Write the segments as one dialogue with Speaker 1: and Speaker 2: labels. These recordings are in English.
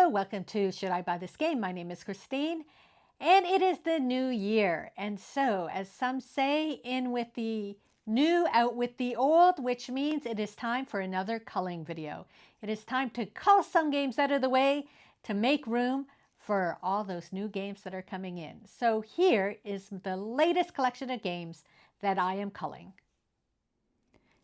Speaker 1: Hello, welcome to Should I Buy This Game? My name is Christine, and it is the new year. And so, as some say, in with the new, out with the old, which means it is time for another culling video. It is time to cull some games out of the way to make room for all those new games that are coming in. So here is the latest collection of games that I am culling.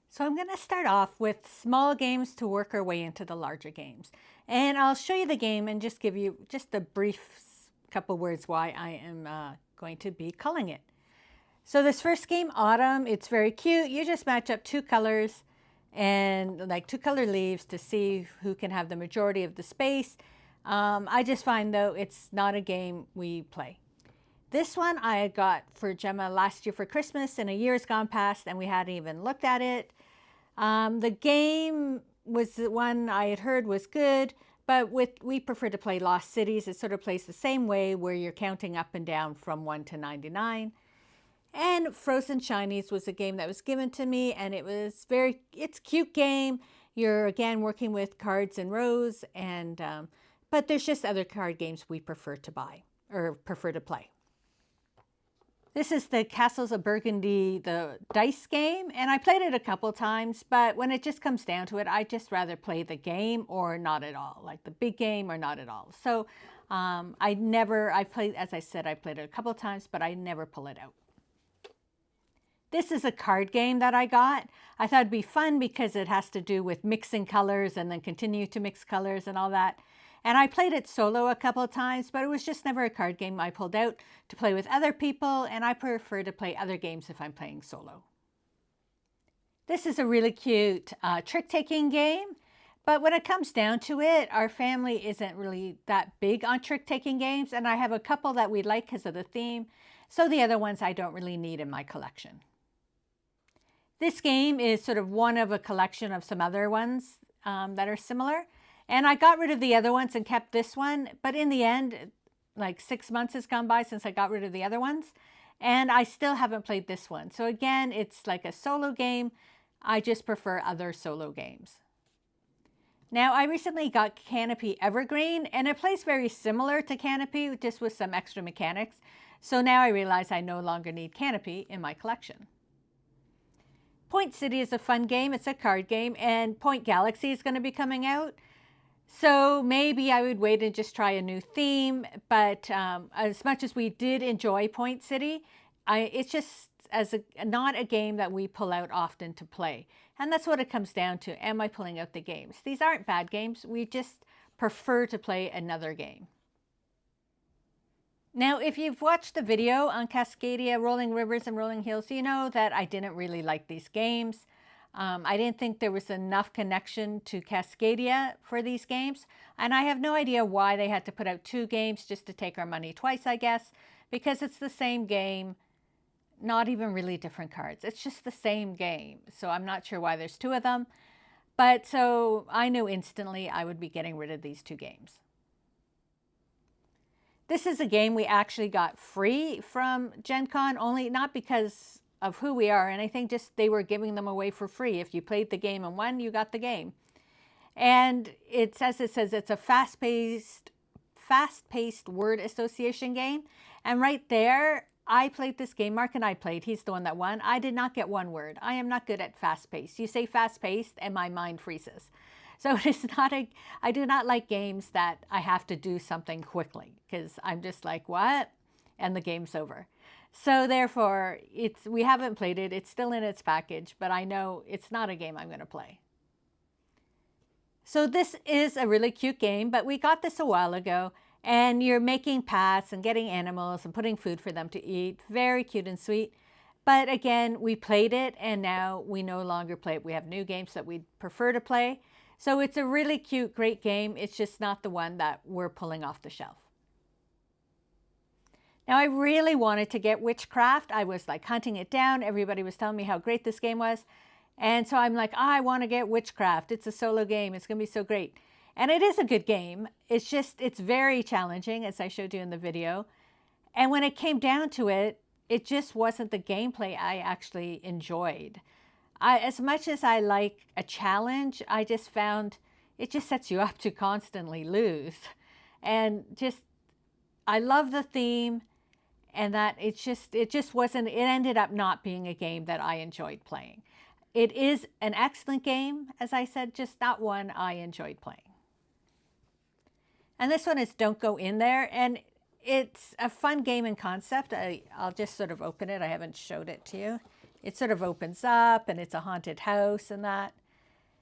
Speaker 1: So I'm going to start off with small games to work our way into the larger games. And I'll show you the game and just give you just a brief couple words why I am going to be culling it. So this first game, Autumn, it's very cute. You just match up two colors and like two color leaves to see who can have the majority of the space. I just find though it's not a game we play. This one I got for Gemma last year for Christmas, and a year's gone past and we hadn't even looked at it. The game was the one I had heard was good, but we prefer to play Lost Cities. It sort of plays the same way where you're counting up and down from 1 to 99. And Frozen Shinies was a game that was given to me, and it's a cute game. You're again working with cards and rows, and but there's just other card games we prefer to buy or prefer to play. This is the Castles of Burgundy, the dice game, and I played it a couple times, but when it just comes down to it, I just rather play the game or not at all, like the big game or not at all. So as I said, I played it a couple times, but I never pull it out. This is a card game that I got. I thought it'd be fun because it has to do with mixing colors and then continue to mix colors and all that. And I played it solo a couple of times, but it was just never a card game I pulled out to play with other people, and I prefer to play other games if I'm playing solo. This is a really cute trick-taking game, but when it comes down to it, our family isn't really that big on trick-taking games, and I have a couple that we like because of the theme, so the other ones I don't really need in my collection. This game is sort of one of a collection of some other ones that are similar. And I got rid of the other ones and kept this one. But in the end, like 6 months has gone by since I got rid of the other ones. And I still haven't played this one. So again, it's like a solo game. I just prefer other solo games. Now, I recently got Canopy Evergreen, and it plays very similar to Canopy, just with some extra mechanics. So now I realize I no longer need Canopy in my collection. Point City is a fun game. It's a card game, and Point Galaxy is going to be coming out. So maybe I would wait and just try a new theme, but as much as we did enjoy Point City, it's just not a game that we pull out often to play. And that's what it comes down to. Am I pulling out the games? These aren't bad games. We just prefer to play another game. Now, if you've watched the video on Cascadia, Rolling Rivers and Rolling Hills, you know that I didn't really like these games. I didn't think there was enough connection to Cascadia for these games. And I have no idea why they had to put out 2 games just to take our money twice, I guess, because it's the same game, not even really different cards. It's just the same game. So I'm not sure why there's 2 of them. But so I knew instantly I would be getting rid of these 2 games. This is a game we actually got free from Gen Con, only not because of who we are or anything, just they were giving them away for free. If you played the game and won, you got the game. And it says it's a fast-paced word association game. And right there, I played this game. Mark and I played. He's the one that won. I did not get one word. I am not good at fast-paced. You say fast-paced and my mind freezes. So it is not I do not like games that I have to do something quickly because I'm just like, what? And the game's over. So therefore, we haven't played it. It's still in its package, but I know it's not a game I'm going to play. So this is a really cute game, but we got this a while ago, and you're making paths and getting animals and putting food for them to eat. Very cute and sweet. But again, we played it, and now we no longer play it. We have new games that we prefer to play. So it's a really cute, great game. It's just not the one that we're pulling off the shelf. Now, I really wanted to get Witchcraft. I was like hunting it down. Everybody was telling me how great this game was. And so I'm like, I want to get Witchcraft. It's a solo game. It's going to be so great. And it is a good game. It's very challenging, as I showed you in the video. And when it came down to it, it just wasn't the gameplay I actually enjoyed. As much as I like a challenge, I just found it just sets you up to constantly lose. And just, I love the theme, and that it just wasn't, it ended up not being a game that I enjoyed playing. It is an excellent game, as I said, just not one I enjoyed playing. And this one is Don't Go In There. And it's a fun game in concept. I'll just sort of open it. I haven't showed it to you. It sort of opens up and it's a haunted house and that.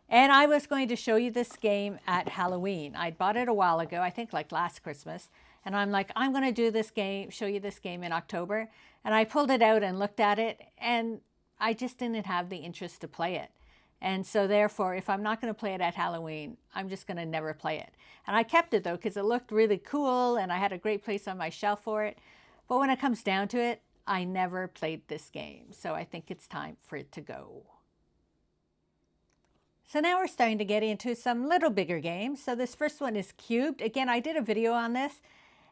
Speaker 1: And I was going to show you this game at Halloween. I bought it a while ago, I think like last Christmas. And I'm like, I'm going to do this game, show you this game in October. And I pulled it out and looked at it, and I just didn't have the interest to play it. And so therefore, if I'm not going to play it at Halloween, I'm just going to never play it. And I kept it though, because it looked really cool and I had a great place on my shelf for it. But when it comes down to it, I never played this game. So I think it's time for it to go. So now we're starting to get into some little bigger games. So this first one is Cubed. Again, I did a video on this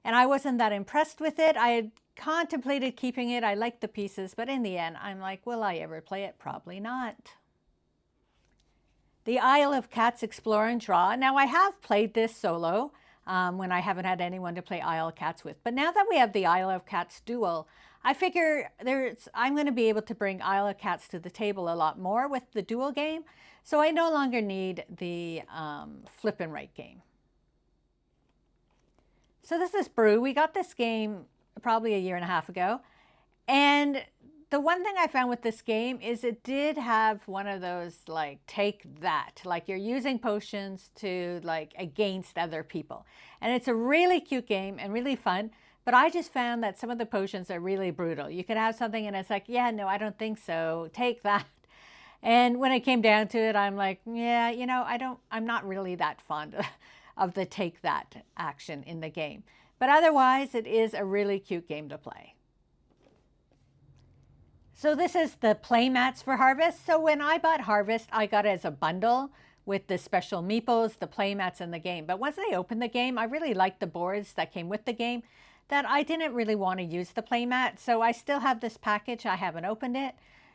Speaker 1: and I wasn't that impressed with it. I had contemplated keeping it. I liked the pieces, but in the end, I'm like, will I ever play it? Probably not. The Isle of Cats Explore and Draw. Now I have played this solo when I haven't had anyone to play Isle of Cats with. But now that we have the Isle of Cats Duel, I figure I'm going to be able to bring Isle of Cats to the table a lot more with the duel game. So I no longer need the flip and write game. So this is Brew. We got this game probably a year and a half ago. And the one thing I found with this game is it did have one of those like take that, like you're using potions to like against other people. And it's a really cute game and really fun, but I just found that some of the potions are really brutal. You could have something and it's like, yeah, no, I don't think so. Take that. And when it came down to it, I'm like, yeah, you know, I'm not really that fond of the take that action in the game. But otherwise, it is a really cute game to play. So this is the play mats for Harvest. So when I bought Harvest, I got it as a bundle with the special meeples, the play mats, and the game. But once I opened the game, I really liked the boards that came with the game that I didn't really want to use the play mat. So I still have this package. I haven't opened it.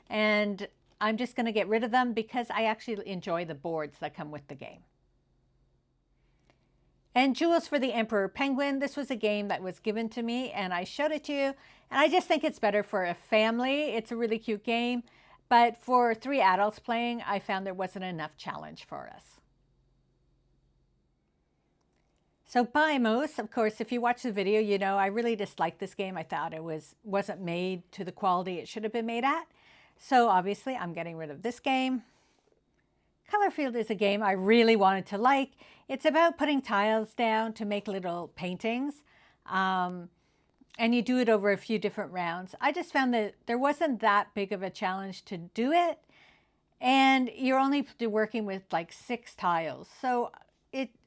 Speaker 1: And I'm just going to get rid of them because I actually enjoy the boards that come with the game. And Jewels for the Emperor Penguin. This was a game that was given to me and I showed it to you. And I just think it's better for a family. It's a really cute game. But for 3 adults playing, I found there wasn't enough challenge for us. So Bimos, of course, if you watch the video, you know I really disliked this game. I thought it wasn't made to the quality it should have been made at. So obviously I'm getting rid of this game. Colorfield is a game I really wanted to like. It's about putting tiles down to make little paintings. And you do it over a few different rounds. I just found that there wasn't that big of a challenge to do it. And you're only working with like 6 tiles. So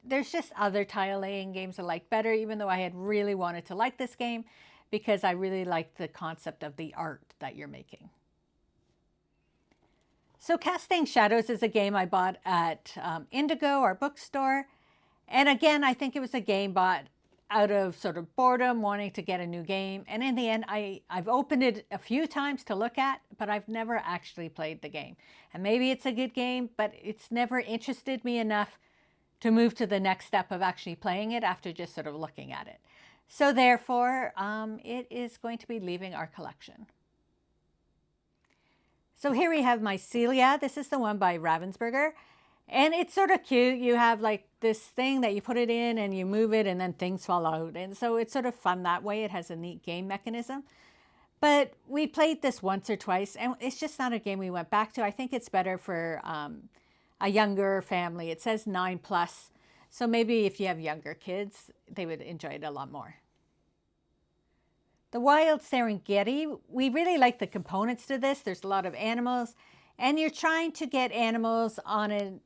Speaker 1: there's just other tile laying games I like better, even though I had really wanted to like this game because I really liked the concept of the art that you're making. So Casting Shadows is a game I bought at Indigo, our bookstore. And again, I think it was a game bought out of sort of boredom, wanting to get a new game. And in the end, I've opened it a few times to look at, but I've never actually played the game. And maybe it's a good game, but it's never interested me enough to move to the next step of actually playing it after just sort of looking at it. So therefore, it is going to be leaving our collection. So here we have Mycelia. This is the one by Ravensburger. And it's sort of cute. You have like this thing that you put it in and you move it and then things fall out. And so it's sort of fun that way. It has a neat game mechanism. But we played this once or twice and it's just not a game we went back to. I think it's better for a younger family. It says 9+. So maybe if you have younger kids, they would enjoy it a lot more. The Wild Serengeti, we really like the components to this. There's a lot of animals and you're trying to get animals on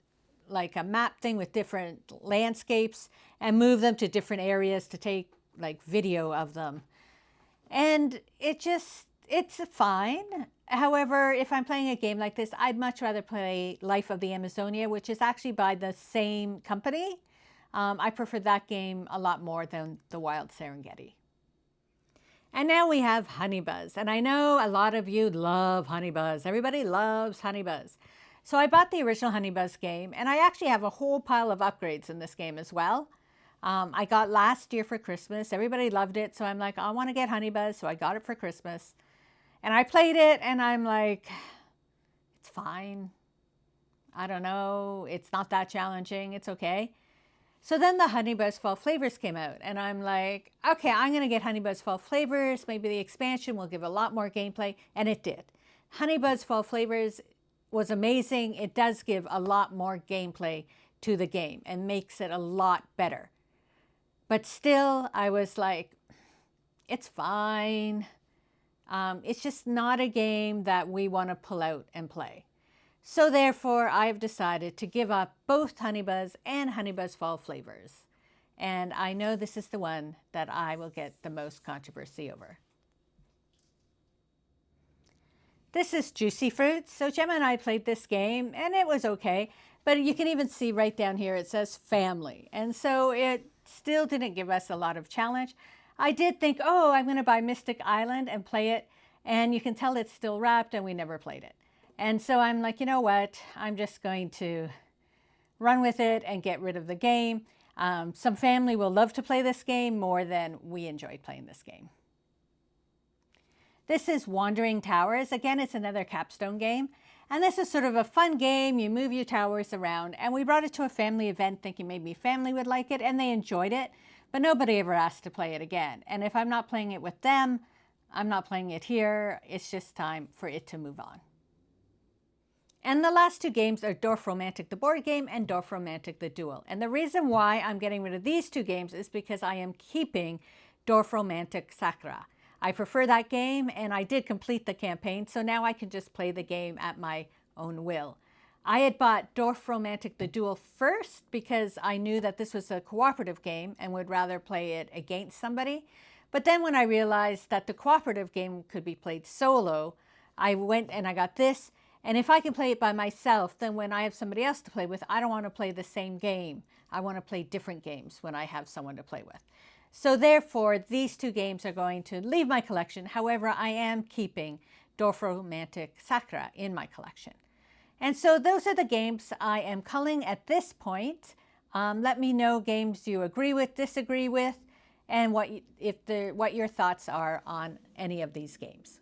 Speaker 1: like a map thing with different landscapes and move them to different areas to take like video of them. And it's fine. However, if I'm playing a game like this, I'd much rather play Life of the Amazonia, which is actually by the same company. I prefer that game a lot more than the Wild Serengeti. And now we have Honey Buzz. And I know a lot of you love Honey Buzz. Everybody loves Honey Buzz. So I bought the original Honey Buzz game, and I actually have a whole pile of upgrades in this game as well. I got last year for Christmas. Everybody loved it. So I'm like, I want to get Honey Buzz. So I got it for Christmas. And I played it and I'm like, it's fine. I don't know. It's not that challenging. It's okay. So then the Honey Buzz Fall Flavors came out, and I'm like, okay, I'm going to get Honey Buzz Fall Flavors. Maybe the expansion will give a lot more gameplay, and it did. Honey Buzz Fall Flavors was amazing. It does give a lot more gameplay to the game and makes it a lot better. But still, I was like, it's fine. It's just not a game that we want to pull out and play. So therefore, I've decided to give up both Honey Buzz and Honey Buzz Fall Flavors. And I know this is the one that I will get the most controversy over. This is Juicy Fruits. So Gemma and I played this game and it was okay. But you can even see right down here it says family. And so it still didn't give us a lot of challenge. I did think, oh, I'm going to buy Mystic Island and play it. And you can tell it's still wrapped and we never played it. And so I'm like, you know what? I'm just going to run with it and get rid of the game. Some family will love to play this game more than we enjoyed playing this game. This is Wandering Towers. Again, it's another capstone game. And this is sort of a fun game. You move your towers around. And we brought it to a family event thinking maybe family would like it, and they enjoyed it. But nobody ever asked to play it again. And if I'm not playing it with them, I'm not playing it here. It's just time for it to move on. And the last two games are Dorfromantik the board game and Dorfromantik the duel. And the reason why I'm getting rid of these two games is because I am keeping Dorfromantik Sakura. I prefer that game and I did complete the campaign, so now I can just play the game at my own will. I had bought Dorfromantik the duel first because I knew that this was a cooperative game and would rather play it against somebody. But then when I realized that the cooperative game could be played solo, I went and I got this. And if I can play it by myself, then when I have somebody else to play with, I don't want to play the same game. I want to play different games when I have someone to play with. So therefore, these two games are going to leave my collection. However, I am keeping Dorfromantik Sakura in my collection. And so those are the games I am culling at this point. Let me know games you agree with, disagree with, and what your thoughts are on any of these games.